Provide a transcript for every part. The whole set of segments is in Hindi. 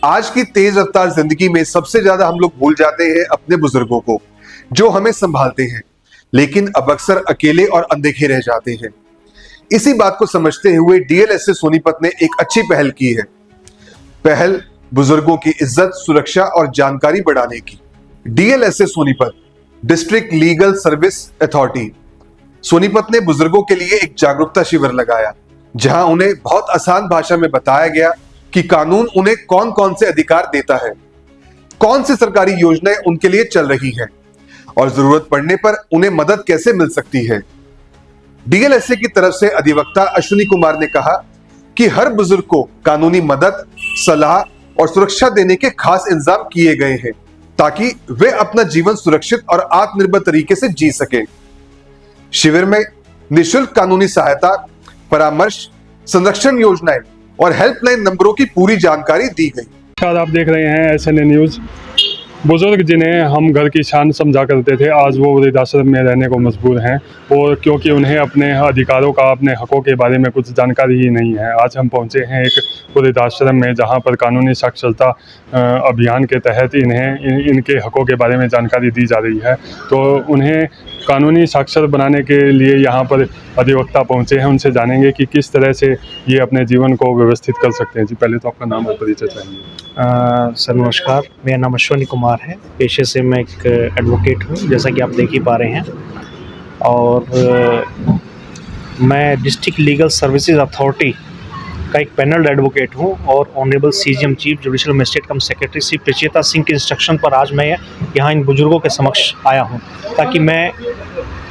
आज की तेज रफ्तार जिंदगी में सबसे ज्यादा हम लोग भूल जाते हैं अपने बुजुर्गों को जो हमें संभालते हैं, लेकिन अब अक्सर अकेले और अनदेखे रह जाते हैं। इसी बात को समझते हुए डीएलएसए सोनीपत ने एक अच्छी पहल की है। पहल बुजुर्गों की इज्जत, सुरक्षा और जानकारी बढ़ाने की। DLSA Sonipat, district legal service authority Sonipat ने बुजुर्गों के लिए एक जागरूकता शिविर लगाया, जहां उन्हें बहुत आसान भाषा में बताया गया कि कानून उन्हें कौन कौन से अधिकार देता है, कौन सी सरकारी योजनाएं उनके लिए चल रही हैं और जरूरत पड़ने पर उन्हें मदद कैसे मिल सकती है। डीएलएसए की तरफ से अधिवक्ता अश्विनी कुमार ने कहा कि हर बुजुर्ग को कानूनी मदद, सलाह और सुरक्षा देने के खास इंतजाम किए गए हैं ताकि वे अपना जीवन सुरक्षित और आत्मनिर्भर तरीके से जी सके। शिविर में निःशुल्क कानूनी सहायता, परामर्श, संरक्षण योजनाएं और हेल्पलाइन नंबरों की पूरी जानकारी दी गई। आप देख रहे हैं SNA न्यूज़। बुजुर्ग जिन्हें हम घर की शान समझा करते थे, आज वो वृद्धाश्रम में रहने को मजबूर हैं, और क्योंकि उन्हें अपने अधिकारों का, अपने हकों के बारे में कुछ जानकारी ही नहीं है। आज हम पहुंचे हैं एक वृद्धाश्रम में, जहां पर कानूनी साक्षरता अभियान के तहत इनके हकों के बारे में जानकारी दी जा रही है। तो उन्हें कानूनी साक्षर बनाने के लिए यहाँ पर अधिवक्ता पहुँचे हैं। उनसे जानेंगे कि किस तरह से ये अपने जीवन को व्यवस्थित कर सकते हैं। जी, पहले तो आपका नाम और परिचय चाहिए। सर नमस्कार, मेरा नाम अश्विनी कुमार है। पेशे से मैं एक एडवोकेट हूँ, जैसा कि आप देख ही पा रहे हैं, और मैं डिस्ट्रिक्ट लीगल सर्विसेज अथॉरिटी का एक पैनल एडवोकेट हूँ, और honourable CGM chief judicial magistrate cum secretary Shri Pracheta Singh के इंस्ट्रक्शन पर आज मैं यहाँ इन बुजुर्गों के समक्ष आया हूँ, ताकि मैं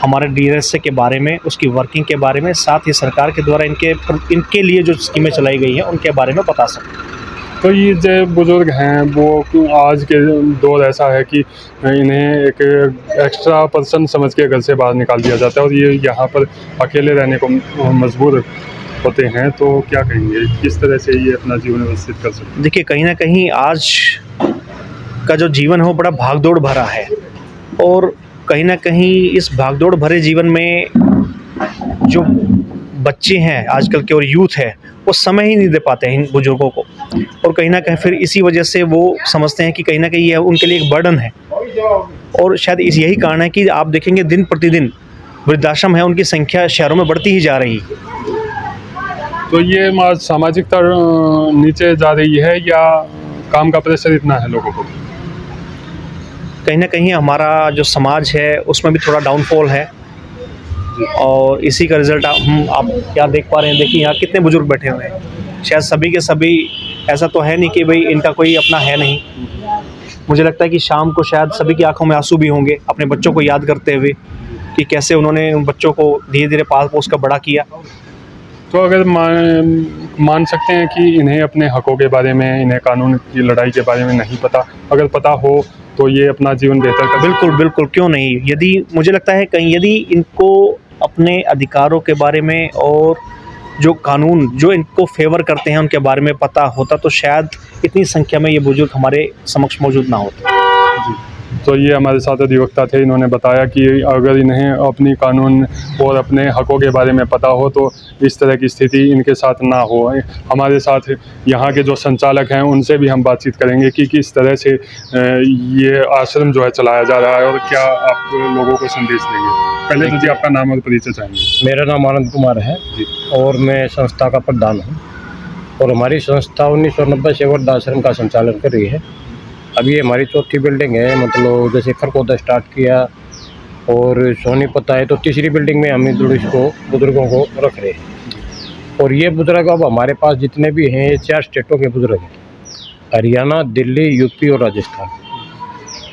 हमारे डीएलएसए के बारे में, उसकी वर्किंग के बारे में, साथ ही सरकार के द्वारा इनके लिए जो स्कीमें चलाई गई हैं उनके बारे में बता सकूँ। तो ये जो बुजुर्ग हैं, वो आज के दौर ऐसा है कि इन्हें एक एक्स्ट्रा पर्सन समझ के घर से बाहर निकाल दिया जाता है, और ये यहाँ पर अकेले रहने को मजबूर होते हैं। तो क्या कहेंगे, किस तरह से ये अपना जीवन व्यवस्थित कर सकते हैं? देखिए, कहीं ना कहीं आज का जो जीवन है वो बड़ा भागदौड़ भरा है, और कहीं ना कहीं इस भागदौड़ भरे जीवन में जो बच्चे हैं आजकल के और यूथ है, वो समय ही नहीं दे पाते हैं इन बुजुर्गों को, और कहीं ना कहीं फिर इसी वजह से वो समझते हैं कि कहीं ना कहीं यह उनके लिए एक बर्डन है। और शायद यही कारण है कि आप देखेंगे दिन प्रतिदिन वृद्धाश्रम है, उनकी संख्या शहरों में बढ़ती ही जा रही है। तो ये सामाजिकता नीचे जा रही है, या काम का प्रेशर इतना है लोगों को? कहीं ना कहीं हमारा जो समाज है उसमें भी थोड़ा डाउनफॉल है, और इसी का रिजल्ट आप क्या देख पा रहे हैं। देखिए यहाँ कितने बुजुर्ग बैठे हुए हैं, शायद सभी के सभी, ऐसा तो है नहीं कि भाई इनका कोई अपना है नहीं। मुझे लगता है कि शाम को शायद सभी की आंखों में आंसू भी होंगे, अपने बच्चों को याद करते हुए कि कैसे उन्होंने उन बच्चों को धीरे धीरे पाल पोस कर बड़ा किया। तो अगर मान सकते हैं कि इन्हें अपने हकों के बारे में, इन्हें कानून की लड़ाई के बारे में नहीं पता, अगर पता हो तो ये अपना जीवन बेहतर कर। बिल्कुल बिल्कुल, क्यों नहीं। यदि मुझे लगता है कहीं यदि इनको अपने अधिकारों के बारे में और जो कानून जो इनको फेवर करते हैं उनके बारे में पता होता, तो शायद इतनी संख्या में ये बुजुर्ग हमारे समक्ष मौजूद ना होते। जी, तो ये हमारे साथ अधिवक्ता थे। इन्होंने बताया कि अगर इन्हें अपनी कानून और अपने हकों के बारे में पता हो तो इस तरह की स्थिति इनके साथ ना हो। हमारे साथ यहाँ के जो संचालक हैं उनसे भी हम बातचीत करेंगे कि किस तरह से ये आश्रम जो है चलाया जा रहा है, और क्या आप लोगों को संदेश देंगे। पहले तो जी आपका नाम और परिचय चाहिए। मेरा नाम आनंद कुमार है और मैं संस्था का प्रधान हूँ, और हमारी संस्था 1990 से वृद्धाश्रम का संचालन कर रही है। अभी हमारी चौथी बिल्डिंग है, मतलब जैसे खरकोदा स्टार्ट किया और सोनीपत है, तो तीसरी बिल्डिंग में हम इसको बुजुर्गों को रख रहे हैं। और ये बुजुर्ग अब हमारे पास जितने भी हैं, ये 4 स्टेटों के बुजुर्ग हैं, हरियाणा, दिल्ली, यूपी और राजस्थान।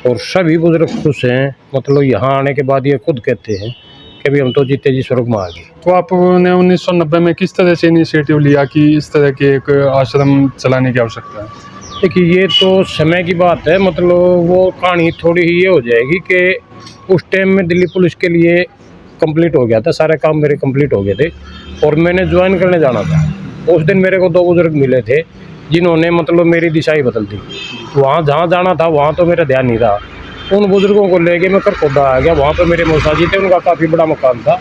और सभी बुजुर्ग खुश हैं, मतलब यहाँ आने के बाद ये खुद कहते हैं कि अभी हम तो जीते जी स्वर्ग में आ गए। तो आपने 1990 में किस तरह से इनिशिएटिव लिया कि इस तरह के एक आश्रम चलाने की आवश्यकता है? देखिए, ये तो समय की बात है, मतलब वो कहानी थोड़ी ही ये हो जाएगी कि उस टाइम में दिल्ली पुलिस के लिए कंप्लीट हो गया था, सारे काम मेरे कंप्लीट हो गए थे, और मैंने ज्वाइन करने जाना था। उस दिन मेरे को 2 बुजुर्ग मिले थे जिन्होंने मतलब मेरी दिशा ही बदल दी। वहाँ जहाँ जाना था वहाँ तो मेरा ध्यान नहीं रहा। उन बुजुर्गों को लेके मैं खरकोदा आ गया। वहाँ पर मेरे मौसा जी थे, उनका काफ़ी बड़ा मकान था।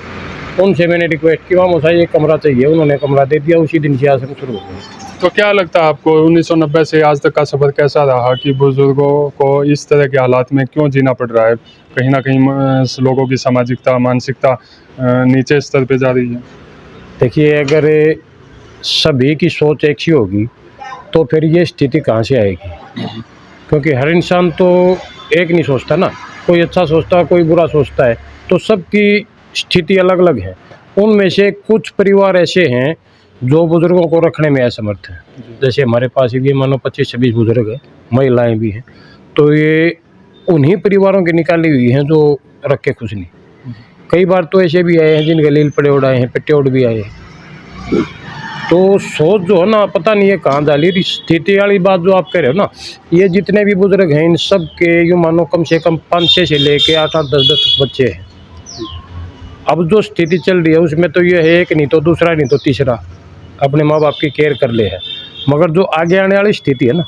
उनसे मैंने रिक्वेस्ट की, वहाँ मौसा जी एक कमरा चाहिए, उन्होंने कमरा दे दिया। उसी दिन से आश्रम शुरू हो गया। तो क्या लगता है आपको 1990 से आज तक का सफ़र कैसा रहा कि बुजुर्गों को इस तरह के हालात में क्यों जीना पड़ रहा है? कहीं ना कहीं लोगों की सामाजिकता मानसिकता नीचे स्तर पे जा रही है। देखिए, अगर सभी की सोच एक ही होगी तो फिर ये स्थिति कहाँ से आएगी? क्योंकि हर इंसान तो एक नहीं सोचता ना, कोई अच्छा सोचता है, कोई बुरा सोचता है, तो सबकी स्थिति अलग अलग है। उनमें से कुछ परिवार ऐसे हैं जो बुज़ुर्गों को रखने में असमर्थ हैं। जैसे हमारे पास ये मानो 25-26 बुज़ुर्ग हैं, महिलाएं भी हैं, तो ये उन्हीं परिवारों की निकाली हुई हैं जो रख के खुश नहीं। कई बार तो ऐसे भी आए हैं जिनके लील पड़े उड़ाए हैं, पेटे उड़ भी आए हैं। तो सोच जो है ना, पता नहीं है कहाँ डाली। स्थिति वाली बात जो आप कह रहे हो ना, ये जितने भी बुजुर्ग हैं इन सब के यूँ मानो कम से कम 5-6 से लेके 8-8, 10-10 बच्चे हैं। अब जो स्थिति चल रही है उसमें तो ये है एक नहीं तो दूसरा नहीं तो तीसरा अपने माँ बाप की केयर कर ले है। मगर जो आगे आने वाली स्थिति है ना,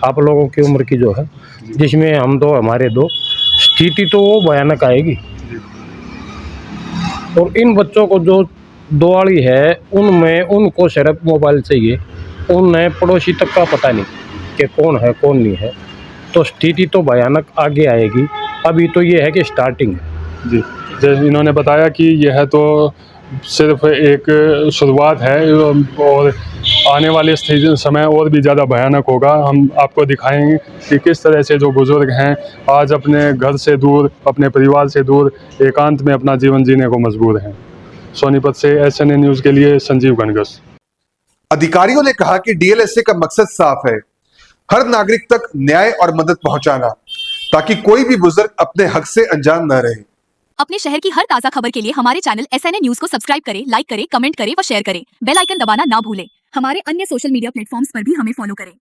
आप लोगों की उम्र की जो है, जिसमें हम दो हमारे दो, स्थिति तो वो भयानक आएगी। और इन बच्चों को जो दुआली है उनमें उनको सिर्फ मोबाइल चाहिए, उन्हें पड़ोसी तक का पता नहीं कि कौन है कौन नहीं है। तो स्थिति तो भयानक आगे आएगी। अभी तो ये है कि स्टार्टिंग है। जी, जैसे इन्होंने बताया कि यह तो सिर्फ एक शुरुआत है और आने वाले समय और भी ज़्यादा भयानक होगा। हम आपको दिखाएंगे कि किस तरह से जो बुज़ुर्ग हैं आज अपने घर से दूर, अपने परिवार से दूर एकांत में अपना जीवन जीने को मजबूर हैं। सोनीपत से SNA न्यूज़ के लिए संजीव गणगस। अधिकारियों ने कहा कि डीएलएसए का मकसद साफ है, हर नागरिक तक न्याय और मदद पहुंचाना, ताकि कोई भी बुजुर्ग अपने हक से अनजान न रहे। अपने शहर की हर ताजा खबर के लिए हमारे चैनल SNA न्यूज को सब्सक्राइब करें, लाइक करें, कमेंट करें व शेयर करें। बेल आइकन दबाना ना भूलें। हमारे अन्य सोशल मीडिया प्लेटफॉर्म्स पर भी हमें फॉलो करें।